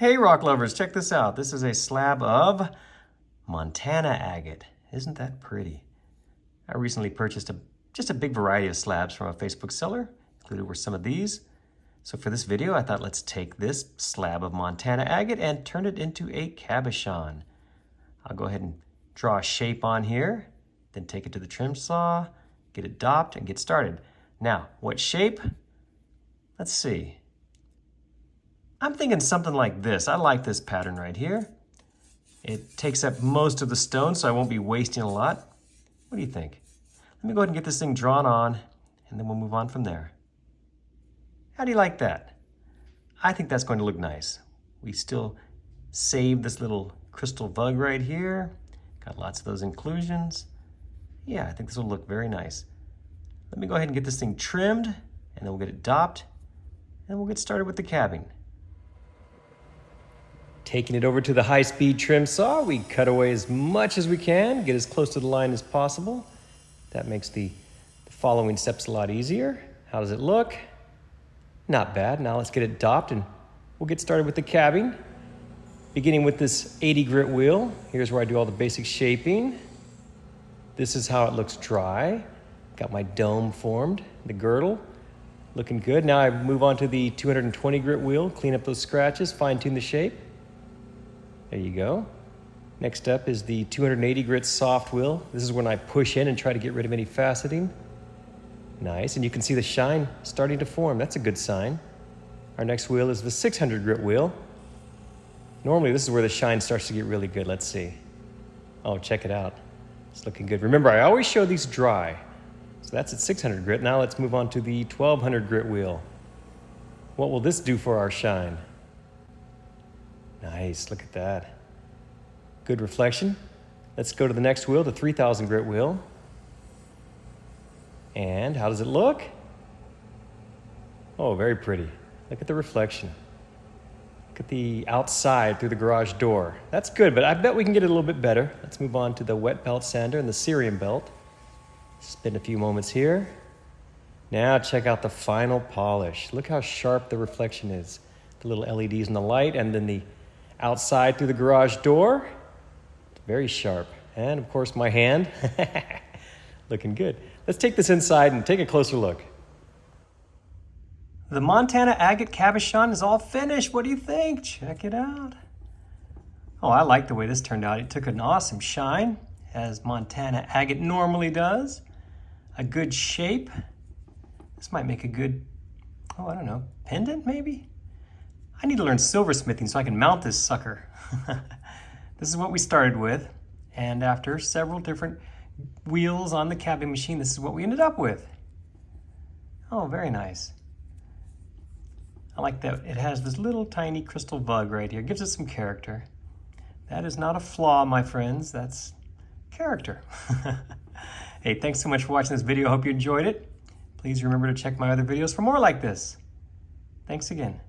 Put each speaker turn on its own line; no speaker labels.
Hey rock lovers, check this out. This is a slab of Montana agate. Isn't that pretty? I recently purchased just a big variety of slabs from a Facebook seller. Included were some of these. So for this video, I thought let's take this slab of Montana agate and turn it into a cabochon. I'll go ahead and draw a shape on here, then take it to the trim saw, get it dopped, and get started. Now, what shape? Let's see. I'm thinking something like this. I like this pattern right here. It takes up most of the stone, so I won't be wasting a lot. What do you think? Let me go ahead and get this thing drawn on, and then we'll move on from there. How do you like that? I think that's going to look nice. We still save this little crystal vug right here. Got lots of those inclusions. Yeah, I think this will look very nice. Let me go ahead and get this thing trimmed, and then we'll get it dopped, and we'll get started with the cabbing. Taking it over to the high-speed trim saw, we cut away as much as we can, get as close to the line as possible. That makes the following steps a lot easier. How does it look? Not bad. Now let's get it dopped and we'll get started with the cabbing. Beginning with this 80 grit wheel. Here's where I do all the basic shaping. This is how it looks dry. Got my dome formed, the girdle. Looking good. Now I move on to the 220 grit wheel, clean up those scratches, fine tune the shape. There you go. Next up is the 280 grit soft wheel. This is when I push in and try to get rid of any faceting. Nice, and you can see the shine starting to form. That's a good sign. Our next wheel is the 600 grit wheel. Normally this is where the shine starts to get really good. Let's see. Oh, check it out. It's looking good. Remember, I always show these dry. So that's at 600 grit. Now let's move on to the 1200 grit wheel. What will this do for our shine? Nice, look at that. Good reflection. Let's go to the next wheel, the 3000 grit wheel. And how does it look? Oh, very pretty. Look at the reflection. Look at the outside through the garage door. That's good, but I bet we can get it a little bit better. Let's move on to the wet belt sander and the cerium belt. Spend a few moments here. Now check out the final polish. Look how sharp the reflection is. The little LEDs in the light, and then the outside through the garage door. Very sharp. And of course my hand. Looking good. Let's take this inside and take a closer look. The Montana agate cabochon is all finished. What do you think? Check it out. Oh, I like the way this turned out. It took an awesome shine, as Montana agate normally does. A good shape. This might make a good, oh, I don't know, pendant maybe? I need to learn silversmithing so I can mount this sucker. This is what we started with, and after several different wheels on the cabbing machine, this is what we ended up with. Oh, very nice. I like that it has this little tiny crystal bug right here. It gives it some character. That is not a flaw, my friends. That's character. Hey, thanks so much for watching this video. I hope you enjoyed it. Please remember to check my other videos for more like this. Thanks again.